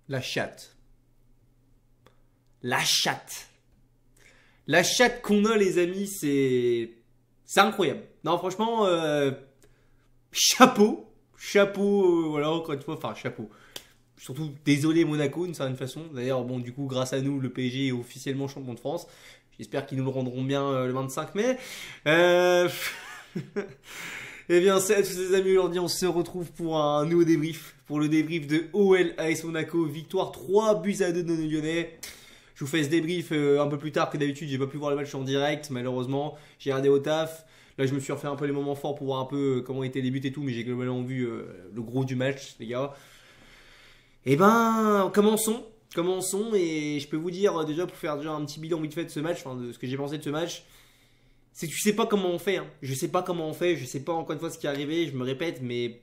La chatte. La chatte. La chatte qu'on a, les amis, c'est incroyable. Non, franchement, chapeau. Chapeau, voilà, encore une fois, enfin, chapeau. Surtout, désolé Monaco, d'une certaine façon. D'ailleurs, bon, du coup, grâce à nous, le PSG est officiellement champion de France. J'espère qu'ils nous le rendront bien le 25 mai. Euh... Eh bien, salut à tous les amis, aujourd'hui on se retrouve pour un nouveau débrief. Pour le débrief de OL AS Monaco, victoire 3-2 de nos Lyonnais. Je vous fais ce débrief un peu plus tard que d'habitude, j'ai pas pu voir le match en direct, malheureusement. J'ai regardé au taf. Là, je me suis refait un peu les moments forts pour voir un peu comment étaient les buts et tout, mais j'ai globalement vu le gros du match, les gars. Eh ben, commençons. Commençons, et je peux vous dire déjà, pour faire déjà un petit bilan vite fait de ce match, enfin de ce que j'ai pensé de ce match. C'est que je sais pas comment on fait, hein. Je sais pas comment on fait, je sais pas encore une fois ce qui est arrivé, je me répète, mais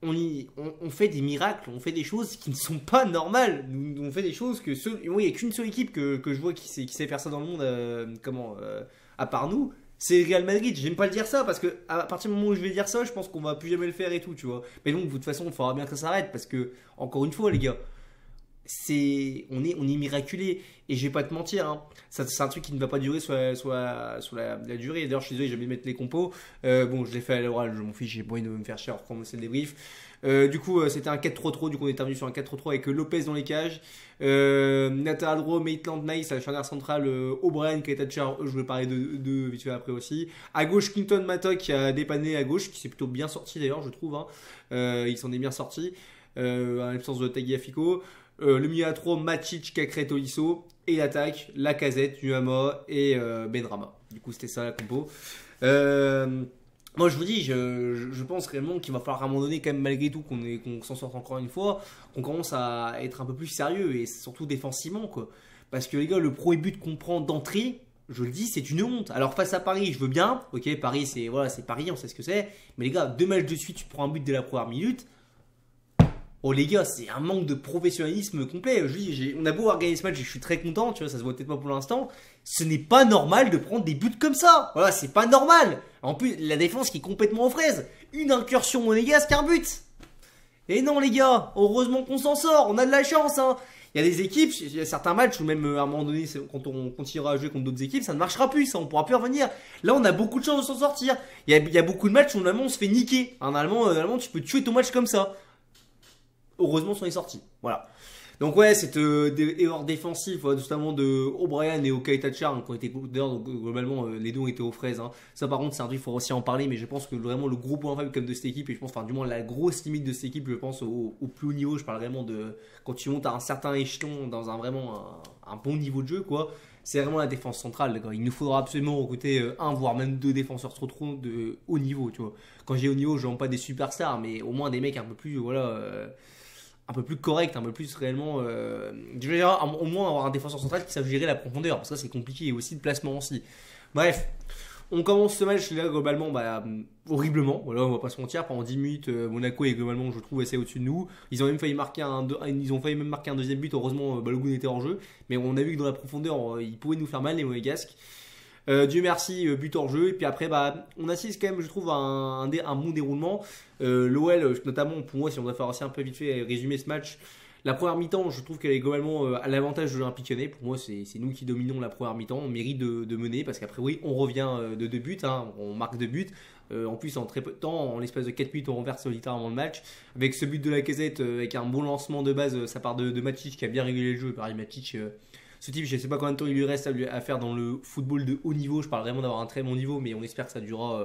on fait des miracles, on fait des choses qui ne sont pas normales. On fait des choses que il n'y a qu'une seule équipe que je vois qui sait faire ça dans le monde, à part nous, c'est Real Madrid. J'aime pas le dire ça parce que à partir du moment où je vais dire ça, je pense qu'on va plus jamais le faire et tout, tu vois. Mais donc, de toute façon, il faudra bien que ça s'arrête parce que, encore une fois, les gars, on est miraculé, et je vais pas te mentir, hein, c'est un truc qui ne va pas durer sur la durée. D'ailleurs, je suis désolé, j'ai oublié de mettre les compos. Bon, je l'ai fait à l'oral, je m'en fiche, j'ai pas envie de me faire chier quand c'est le débrief. Du coup, c'était un 4-3-3, du coup on est revenu sur un 4-3-3 avec Lopez dans les cages, Nathan Rowe, Maitland Nice à la charnière centrale, O'Brien, Keitachar, je vais parler de vite fait après aussi. À gauche, Clinton Matok qui a dépanné à gauche, qui s'est plutôt bien sorti d'ailleurs, je trouve, hein. Il s'en est bien sorti, à l'absence de Tagliafico. Le milieu à 3, Matic, Cacré, Tolisso. Et l'attaque, Lacazette, Nuama et Benrahma. Du coup, c'était ça la compo. Moi, je vous dis, je pense réellement qu'il va falloir à un moment donné, quand même, malgré tout, qu'on s'en sorte encore une fois, qu'on commence à être un peu plus sérieux, et surtout défensivement, quoi. Parce que les gars, le premier but qu'on prend d'entrée, je le dis, c'est une honte. Alors face à Paris, je veux bien. Ok, Paris, c'est voilà, c'est Paris, on sait ce que c'est. Mais les gars, 2 matchs de suite, tu prends un but dès la première minute. Oh les gars, c'est un manque de professionnalisme complet. Je dis, on a beau avoir gagné ce match et je suis très content, tu vois, ça se voit peut-être pas pour l'instant. Ce n'est pas normal de prendre des buts comme ça. Voilà, c'est pas normal. En plus, la défense qui est complètement aux fraises. Une incursion monégasque, un but. Et non les gars, heureusement qu'on s'en sort, on a de la chance, hein. Il y a des équipes, il y a certains matchs où même à un moment donné, quand on continuera à jouer contre d'autres équipes, ça ne marchera plus, ça, on pourra plus revenir. Là, on a beaucoup de chance de s'en sortir. Il y a beaucoup de matchs où normalement on se fait niquer. Normalement, tu peux tuer ton match comme ça. Heureusement, on s'en est sorti. Voilà. Donc ouais, cette erreur défensive, notamment de O'Brien et Keitachar, qui ont été d'ailleurs, donc, globalement les deux ont été aux fraises, hein. Ça par contre c'est un truc, il faut aussi en parler, mais je pense que vraiment le gros point faible comme de cette équipe, et je pense, enfin du moins la grosse limite de cette équipe, je pense au plus haut niveau, je parle vraiment de quand tu montes à un certain échelon dans un bon niveau de jeu, quoi. C'est vraiment la défense centrale, quoi. Il nous faudra absolument recruter un voire même deux défenseurs trop de haut niveau, tu vois. Quand j'ai haut niveau, je ne vends pas des superstars, mais au moins des mecs un peu plus un peu plus correct, un peu plus réellement. Je veux dire, au moins avoir un défenseur central qui sache gérer la profondeur, parce que ça c'est compliqué, et aussi le placement aussi. Bref, on commence ce match là globalement horriblement. Voilà, on va pas se mentir. Pendant 10 minutes, Monaco est globalement, je trouve, assez au-dessus de nous. Ils ont même failli marquer ils ont failli même marquer un deuxième but. Heureusement, Balogun était en jeu, mais on a vu que dans la profondeur, ils pouvaient nous faire mal les Monégasques. Dieu merci, but hors jeu. Et puis après, on assiste quand même, je trouve, à un bon déroulement. L'OL, notamment, pour moi, si on doit faire aussi un peu vite fait résumer ce match, la première mi-temps, je trouve qu'elle est globalement à l'avantage de l'Olympique Lyonnais. Pour moi, c'est nous qui dominons la première mi-temps. On mérite de mener parce qu'après, oui, on revient de 2 buts, hein, on marque 2 buts. En plus, en très peu de temps, en l'espace de 4 minutes, on renverse littéralement le match. Avec ce but de Lacazette, avec un bon lancement de base, ça part de Matic qui a bien régulé le jeu. Pareil, Matic. Ce type, je ne sais pas combien de temps il lui reste à faire dans le football de haut niveau. Je parle vraiment d'avoir un très bon niveau, mais on espère que ça durera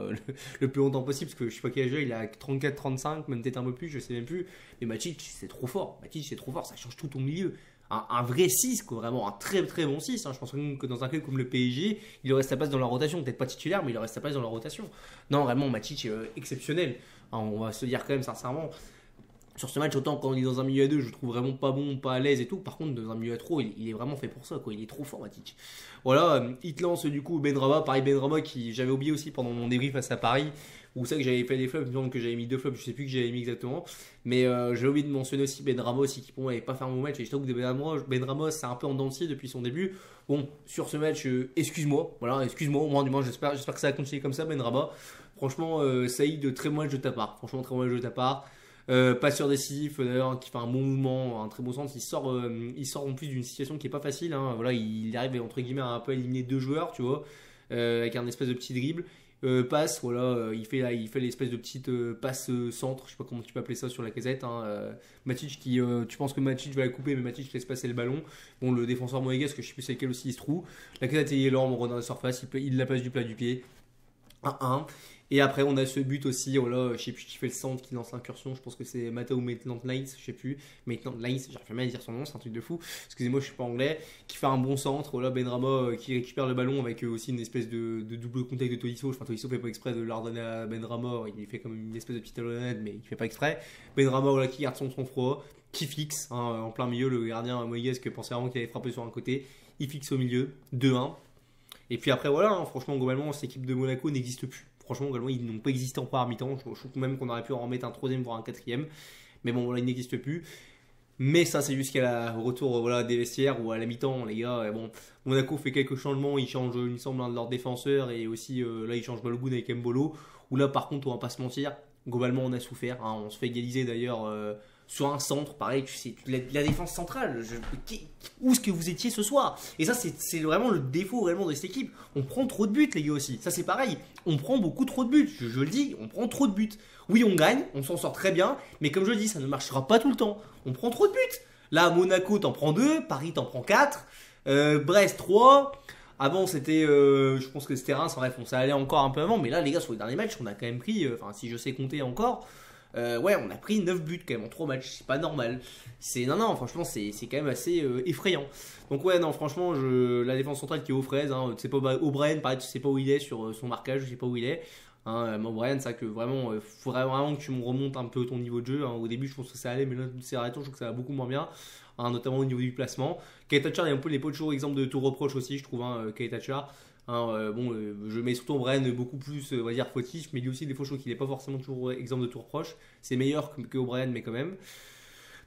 le plus longtemps possible. Parce que je sais pas quel âge il a 34-35, même peut-être un peu plus, je sais même plus. Mais Matic, c'est trop fort. Matic, c'est trop fort, ça change tout ton milieu. Un vrai 6, quoi, vraiment un très très bon 6, hein. Je pense que dans un club comme le PSG, il aurait sa place dans la rotation. Peut-être pas titulaire, mais il aurait sa place dans la rotation. Non, vraiment, Matic, exceptionnel. Hein, on va se dire quand même sincèrement. Sur ce match, autant quand on est dans un milieu à 2, je le trouve vraiment pas bon, pas à l'aise et tout. Par contre, dans un milieu à 3, il est vraiment fait pour ça, quoi. Il est trop fort, Matic. Voilà, il te lance du coup Benrahma. Pareil, Benrahma qui j'avais oublié aussi pendant mon débrief face à Paris. Où c'est que j'avais fait des flops, il me semble que j'avais mis 2 flops, je sais plus que j'avais mis exactement. Mais j'ai oublié de mentionner aussi Benrahma aussi, qui pour moi n'avait pas fait un bon match. Et je trouve que Benrahma c'est un peu en dents de scie depuis son début. Bon, sur ce match, excuse-moi. Voilà, excuse-moi, au moins du moins, j'espère que ça va continuer comme ça, Benrahma. Franchement, Saïd, très bon match de ta part. Franchement, très bon match de ta part. Passeur décisif d'ailleurs qui fait un bon mouvement, un très bon centre. Il sort en plus d'une situation qui est pas facile. Hein. Voilà, il arrive entre guillemets à un peu éliminer 2 joueurs, tu vois, avec un espèce de petit dribble. Passe, voilà, il fait l'espèce de petite passe centre, je sais pas comment tu peux appeler ça sur la casette. Hein, Matic tu penses que Matic va la couper, mais Matic laisse passer le ballon. Bon, le défenseur monégasque, je sais plus c'est lequel aussi, il se trouve. La casette est énorme, on rentre dans la surface, il la passe du plat du pied. 1-1. Et après, on a ce but aussi. Voilà, je sais plus qui fait le centre, qui lance l'incursion. Je pense que c'est Mateo Maitland-Niles, je sais plus. Maitland-Niles, j'arrive jamais à dire son nom, c'est un truc de fou. Excusez-moi, je suis pas anglais. Qui fait un bon centre. Voilà, Benrahma qui récupère le ballon avec aussi une espèce de double contact de Tolisso. Enfin, Tolisso fait pas exprès de l'ordonner à Benrahma. Il fait comme une espèce de petite talonnade, mais il fait pas exprès. Benrahma, voilà, qui garde son sang-froid, qui fixe hein, en plein milieu. Le gardien monégasque pensait vraiment qu'il allait frapper sur un côté. Il fixe au milieu, 2-1. Et puis après, voilà, hein, franchement, globalement, cette équipe de Monaco n'existe plus. Franchement, globalement, ils n'ont pas existé en première mi-temps. Je trouve même qu'on aurait pu en remettre un troisième, voire un quatrième. Mais bon, voilà, ils n'existent plus. Mais ça, c'est jusqu'à la retour voilà, des vestiaires ou à la mi-temps, les gars. Et bon, Monaco fait quelques changements. Ils changent, il me semble, un de leurs défenseurs. Et aussi, là, ils changent Balogun avec Mbolo. Où là, par contre, on va pas se mentir. Globalement, on a souffert. Hein. On se fait égaliser d'ailleurs sur un centre. Pareil, tu sais, la défense centrale. Où est-ce que vous étiez ce soir? Et ça, c'est vraiment le défaut réellement de cette équipe. On prend trop de buts, les gars, aussi. Ça, c'est pareil. On prend beaucoup trop de buts. Je le dis, on prend trop de buts. Oui, on gagne, on s'en sort très bien. Mais comme je le dis, ça ne marchera pas tout le temps. On prend trop de buts. Là, Monaco, t'en prends 2. Paris, t'en prends 4. Brest, 3. Avant, c'était, je pense que c'était Reims. Bref, ça allait encore un peu avant. Mais là, les gars, sur les derniers matchs, on a quand même pris, enfin, si je sais compter encore, ouais, on a pris 9 buts quand même en 3 matchs. C'est pas normal. Non, franchement, c'est quand même assez effrayant. Donc, ouais, non, franchement, la défense centrale qui est aux fraises. Hein, tu sais pas, O'Brien, pareil, tu sais pas où il est sur son marquage. Je sais pas où il est. Hein, O'Brien, c'est vrai que vraiment, faudrait vraiment que tu me remontes un peu ton niveau de jeu. Hein. Au début, je pense que ça allait, mais là, ces derniers temps, je trouve que ça va beaucoup moins bien. Hein, notamment au niveau du placement. Keita il n'est pas toujours exemple de tout reproche aussi, je trouve, hein, Keita. Bon, je mets surtout O'Brien beaucoup plus, on va dire, fautif, mais lui aussi, des fois, je trouve qu'il n'est pas forcément toujours exemple de tout reproche. C'est meilleur que O'Brien, mais quand même.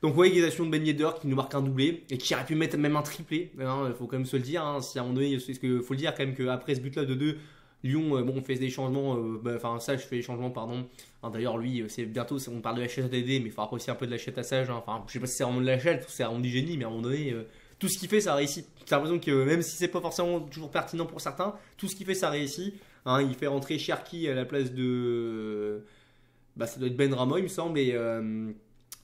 Donc, ouais, égalisation de Ben Yedder qui nous marque un doublé et qui aurait pu mettre même un triplé. Il faut quand même se le dire. Hein, si à un moment donné, parce que faut le dire quand même qu'après ce but-là de 2, Lyon, bon, on fait des changements. Enfin, Sage fait des changements, pardon. Hein, d'ailleurs, lui, c'est bientôt, on parle de la chatte à Dédé, mais il faudra aussi un peu de la chatte à Sage. Hein. Enfin, je sais pas si c'est vraiment de la chatte ou c'est vraiment du génie, mais à un moment donné, tout ce qu'il fait, ça réussit. J'ai l'impression que même si c'est pas forcément toujours pertinent pour certains, tout ce qu'il fait, ça réussit. Hein, il fait rentrer Cherki à la place de. Ça doit être Benrahma, il me semble, et.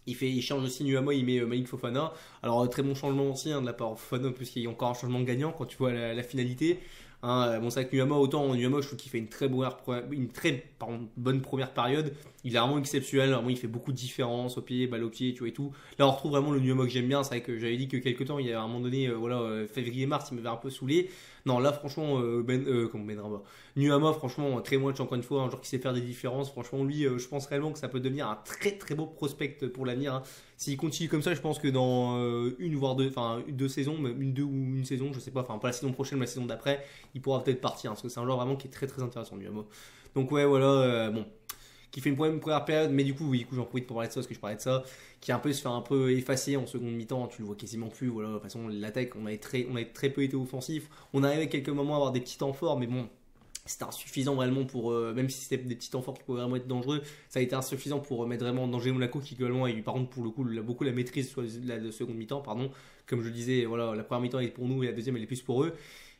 Il change aussi Nuama, il met Malik Fofana. Alors très bon changement aussi hein, de la part de Fofana, puisqu'il y a encore un changement gagnant quand tu vois la finalité. Hein, bon, c'est vrai que Nuama, autant Nuama, je trouve qu'il fait une très bonne première période. Il est vraiment exceptionnel, vraiment, il fait beaucoup de différence au pied, balle au pied, tu vois et tout. Là, on retrouve vraiment le Nuama que j'aime bien. C'est vrai que j'avais dit que quelques temps, il y a un moment donné, février-mars, il m'avait un peu saoulé. Non, là, franchement, Benrahma. Nuama, franchement, très match encore une fois, un joueur qui sait faire des différences. Franchement, lui, je pense réellement que ça peut devenir un très très beau prospect pour l'avenir. Hein. S'il continue comme ça, je pense que dans une voire deux, enfin 2 saisons, même une saison, je sais pas, enfin pas la saison prochaine, mais la saison d'après, il pourra peut-être partir. Hein, parce que c'est un joueur vraiment qui est très très intéressant, Nuama. Donc ouais, voilà, bon. Qui fait une première période, mais du coup, oui, j'en profite pour parler de ça, parce que je parlais de ça, qui se fait un peu effacer en seconde mi-temps, tu le vois quasiment plus, voilà, de toute façon, l'attaque, on a très peu été offensif, on arrivait à quelques moments à avoir des petits temps forts, mais bon, c'était insuffisant vraiment pour, même si c'était des petits temps forts qui pouvaient vraiment être dangereux, ça a été insuffisant pour mettre vraiment en danger Monaco, qui globalement a eu, par contre, pour le coup, beaucoup la maîtrise sur la seconde mi-temps, pardon, comme je le disais, voilà, la première mi-temps elle est pour nous, et la deuxième elle est plus pour eux.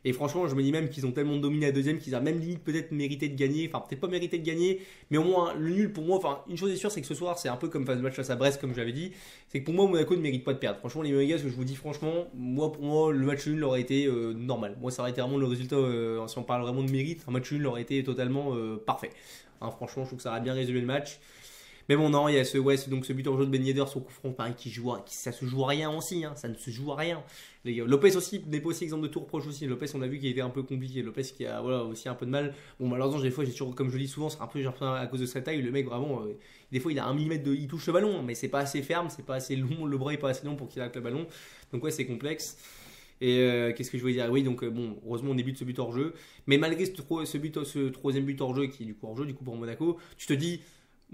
Et franchement, je me dis même qu'ils ont tellement dominé la deuxième qu'ils ont même limite peut-être mérité de gagner. Enfin, peut-être pas mérité de gagner, mais au moins le nul pour moi. Enfin, une chose est sûre, c'est que ce soir, c'est un peu comme face match face à Brest, comme j'avais dit. C'est que pour moi, Monaco ne mérite pas de perdre. Franchement, les Monégasques, je vous dis franchement, pour moi, le match nul aurait été normal. Moi, ça aurait été vraiment le résultat, si on parle vraiment de mérite, un match nul aurait été totalement parfait. Hein, franchement, je trouve que ça aurait bien résumé le match. Mais bon, non, il y a ce but en jeu de Ben Yedder sur coup franc, pareil, ça se joue à rien aussi, hein, ça ne se joue à rien. Les gars. Lopez aussi, n'est pas aussi exemple de tout reproche aussi. Lopez, on a vu qu'il était un peu compliqué. Lopez qui a aussi un peu de mal. Bon, malheureusement, des fois, j'ai toujours, comme je le dis souvent, c'est un peu à cause de sa taille. Le mec, vraiment, des fois, il a 1 millimètre il touche le ballon, mais c'est pas assez ferme, c'est pas assez long, le bras est pas assez long pour qu'il arrête le ballon. Donc, ouais, c'est complexe. Et qu'est-ce que je voulais dire? Oui, donc bon, heureusement on débute ce but hors jeu. Mais malgré ce troisième but hors jeu qui est du coup hors jeu, du coup pour Monaco, tu te dis.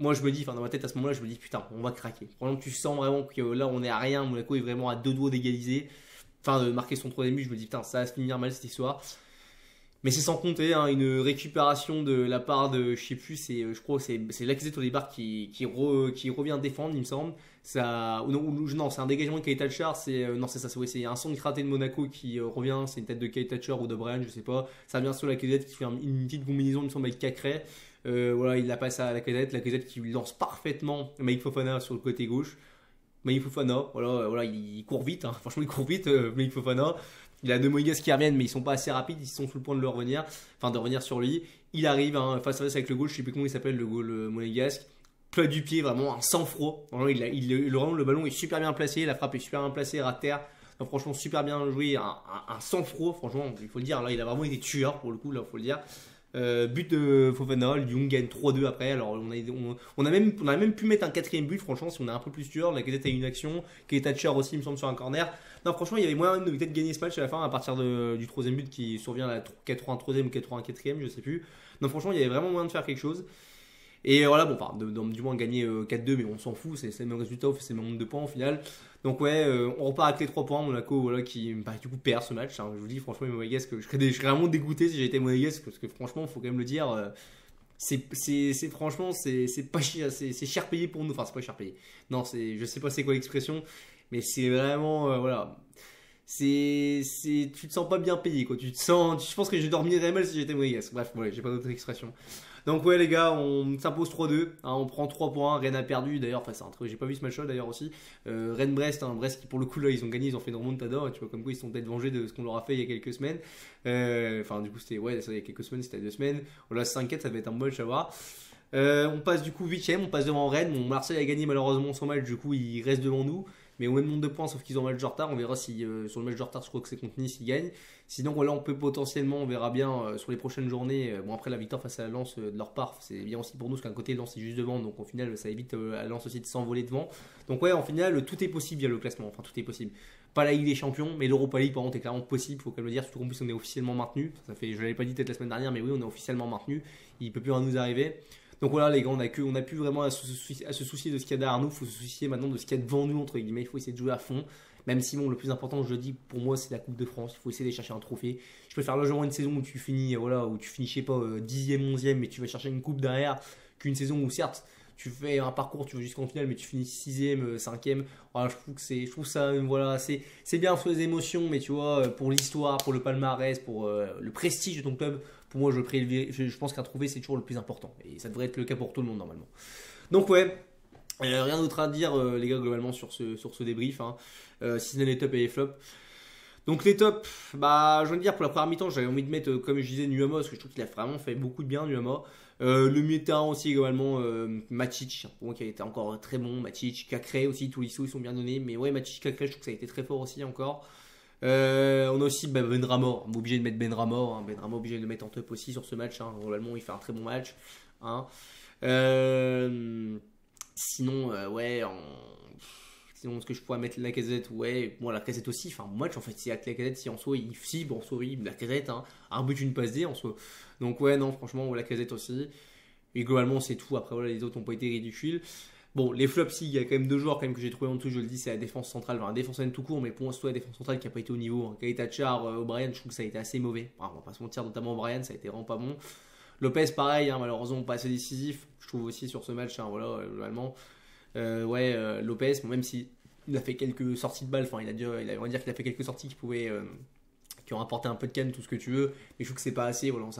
Moi, je me dis, enfin, dans ma tête à ce moment-là, je me dis, putain, on va craquer. Vraiment, tu sens vraiment que là, on est à rien. Monaco est vraiment à 2 doigts d'égaliser. Enfin, de marquer son troisième but, je me dis, putain, ça va se finir mal cette histoire. Mais c'est sans compter hein, une récupération de la part de, je sais plus, je crois que c'est Lacazette au départ qui revient défendre, il me semble. Ça, non, c'est un dégagement de Keita Tchar, non, c'est ça, c'est un centre raté de Monaco qui revient, c'est une tête de Keita Tchar ou de Brian, je sais pas. Ça vient sur Lacazette qui fait une petite combinaison, il me semble, avec Cacré. Voilà, il la passe à Lacazette qui lance parfaitement Mike Fofana sur le côté gauche. Mike Fofana, voilà, il court vite, hein. Franchement, il court vite, Mike Fofana. Il a deux Moïgas qui reviennent, mais ils sont pas assez rapides, ils sont sur le point de le revenir, enfin de revenir sur lui. Il arrive hein, face à face avec le goal, je sais plus comment il s'appelle, le goal monégasque. Plat du pied, vraiment un sang-froid. Vraiment, le ballon est super bien placé, la frappe est super bien placée, à terre. Donc, franchement, super bien joué, un sang-froid, franchement, il faut le dire. Là, il a vraiment été tueur pour le coup, là, faut le dire. But de Fofana, Lyon gagne 3-2 après. Alors on a même pu mettre un quatrième but, franchement, si on est un peu plus tueur. La Gazette a une action, qui est Thatcher aussi, il me semble, sur un corner. Non, franchement, il y avait moyen de peut-être gagner ce match à la fin à partir du troisième but qui survient à la 83e ou 84e, je sais plus. Non, franchement, il y avait vraiment moyen de faire quelque chose. Et voilà, bon, enfin, du moins gagner 4-2, mais on s'en fout, c'est le même résultat, c'est le même nombre de points au final. Donc ouais, on repart avec les 3 points. Monaco, voilà, qui du coup perd ce match. Hein. Je vous dis franchement, les Monégasques, je serais vraiment dégoûté si j'étais Monégasque, parce que franchement, il faut quand même le dire, franchement, c'est pas cher, c'est cher payé pour nous. Enfin, c'est pas cher payé. Non, je sais pas c'est quoi l'expression, mais c'est vraiment, voilà. Tu te sens pas bien payé, quoi. Je pense que je dormirais mal si j'étais Monégasque. Bref, ouais, j'ai pas d'autre expression. Donc ouais les gars, on s'impose 3-2, hein, on prend 3 points, Rennes a perdu d'ailleurs, enfin c'est un truc, j'ai pas vu ce match là d'ailleurs aussi. Rennes-Brest, hein, Brest qui pour le coup là ils ont gagné, ils ont fait une remontada, tu vois comme quoi ils sont peut-être vengés de ce qu'on leur a fait il y a quelques semaines. Enfin du coup c'était, ouais ça, il y a quelques semaines, c'était 2 semaines, voilà 5-4 ça va être un bon match à voir. On passe du coup 8ème, on passe devant Rennes. Bon, Marseille a gagné malheureusement son match, du coup il reste devant nous. Mais au même nombre de points, sauf qu'ils ont un match de retard. On verra si sur le match de retard, je crois que c'est contre Nice, ils gagnent. Sinon, voilà, on peut potentiellement, on verra bien sur les prochaines journées. Bon, après la victoire face à la Lens de leur part, c'est bien aussi pour nous, parce qu'un côté, Lens est juste devant. Donc au final, ça évite à Lens aussi de s'envoler devant. Donc ouais, en final, tout est possible via le classement. Enfin, tout est possible. Pas la Ligue des Champions, mais l'Europa League, par contre, est clairement possible. Faut quand même le dire, surtout qu'en plus, on est officiellement maintenu. Ça fait, je l'avais pas dit peut-être la semaine dernière, mais oui, on est officiellement maintenu. Il peut plus rien nous arriver. Donc voilà les gars, on a plus vraiment à se soucier de ce qu'il y a derrière nous, il faut se soucier maintenant de ce qu'il y a devant nous entre guillemets, il faut essayer de jouer à fond. Même si bon, le plus important, je le dis, pour moi, c'est la Coupe de France. Il faut essayer de chercher un trophée. Je préfère largement une saison où tu finis, voilà, où tu finis, je sais pas, 10e, 11e, mais tu vas chercher une coupe derrière, qu'une saison où certes, tu fais un parcours, tu vas jusqu'en finale, mais tu finis 6e, 5e. Voilà, je trouve ça, voilà, c'est bien pour les émotions, mais tu vois, pour l'histoire, pour le palmarès, pour le prestige de ton club, pour moi, je pense qu'un trophée, c'est toujours le plus important. Et ça devrait être le cas pour tout le monde, normalement. Donc, ouais, rien d'autre à dire, les gars, globalement, sur ce débrief, hein. Si ce n'est les tops et les flops. Donc, les tops, bah, je veux dire, pour la première mi-temps, j'avais envie de mettre, comme je disais, Nuama, parce que je trouve qu'il a vraiment fait beaucoup de bien, Nuama. Le milieu de terrain aussi, également, Matic, pour moi, qui a été encore très bon. Matic, Cacré aussi, tous les sous, ils sont bien donnés. Mais ouais, Matic, Cacré, je trouve que ça a été très fort aussi, encore. On a aussi Benrahma, on est obligé de mettre Benrahma, hein. Benrahma obligé de le mettre en top aussi sur ce match, hein. Globalement il fait un très bon match, hein. Sinon ouais sinon ce que je pourrais mettre Lacazette, ouais bon Lacazette aussi, enfin bon match en fait, si Lacazette si en soi il cible en soi oui Lacazette, hein, un but une passe D en soi, donc ouais non franchement Lacazette aussi, et globalement c'est tout, après voilà les autres n'ont pas été ridicules. Bon, les flops, si, il y a quand même 2 joueurs quand même que j'ai trouvé en dessous, je le dis, c'est la défense centrale, enfin la défense centrale tout court, mais pour moi, c'est la défense centrale qui n'a pas été au niveau. Hein. Keita Tchar, O'Brien, je trouve que ça a été assez mauvais. Enfin, on va pas se mentir, notamment O'Brien, ça a été vraiment pas bon. Lopez, pareil, hein, malheureusement, pas assez décisif, je trouve aussi sur ce match, hein, voilà, globalement. Lopez, bon, même si il a fait quelques sorties de balles, enfin, on va dire qu'il a fait quelques sorties qui ont apporté un peu de canne, tout ce que tu veux, mais je trouve que c'est pas assez, voilà, on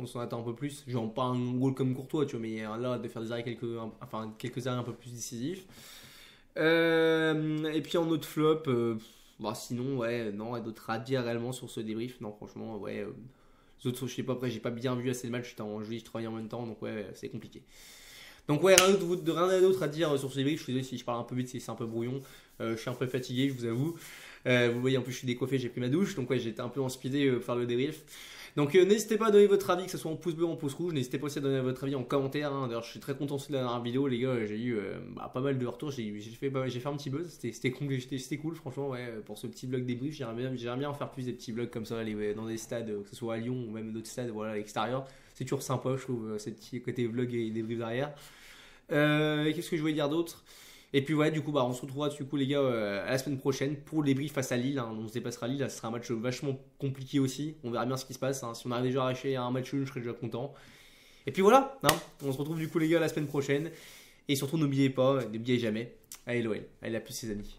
s'en attend un peu plus. Genre pas un goal comme Courtois, tu vois, mais là, de faire des arrêts quelques arrêts un peu plus décisifs. Et puis en autre flop, bah sinon, ouais, non, il y a d'autres à dire réellement sur ce débrief. Non, franchement, ouais, les autres, je sais pas, après, j'ai pas bien vu assez le match, j'étais en juillet, je travaillais en même temps, donc ouais, c'est compliqué. Donc ouais, rien d'autre à dire sur ce débrief. Je suis désolé si je parle un peu vite, c'est un peu brouillon. Je suis un peu fatigué, je vous avoue. Vous voyez, en plus, je suis décoiffé, j'ai pris ma douche. Donc ouais, j'étais un peu en speedé pour faire le débrief. Donc n'hésitez pas à donner votre avis, que ce soit en pouce bleu ou en pouce rouge. N'hésitez pas aussi à donner votre avis en commentaire, hein. D'ailleurs, je suis très content de la dernière vidéo, les gars. J'ai eu pas mal de retours. J'ai fait un petit buzz. C'était cool, franchement. Ouais, pour ce petit vlog débrief, j'aimerais bien en faire plus des petits vlogs comme ça, aller dans des stades, que ce soit à Lyon ou même d'autres stades, voilà, à l'extérieur. C'est toujours sympa, je trouve, ces petits côtés vlog et débrief derrière. Qu'est-ce que je voulais dire d'autre? Et puis ouais, du coup, bah, on se retrouvera du coup les gars à la semaine prochaine pour le débrief face à Lille. Hein. On se déplacera à Lille, là, ce sera un match vachement compliqué aussi. On verra bien ce qui se passe. Hein. Si on arrive déjà à arracher un match nul, je serais déjà content. Et puis voilà, hein. On se retrouve du coup les gars la semaine prochaine. Et surtout n'oubliez pas, n'oubliez jamais, allez l'OL, allez la plus ses amis.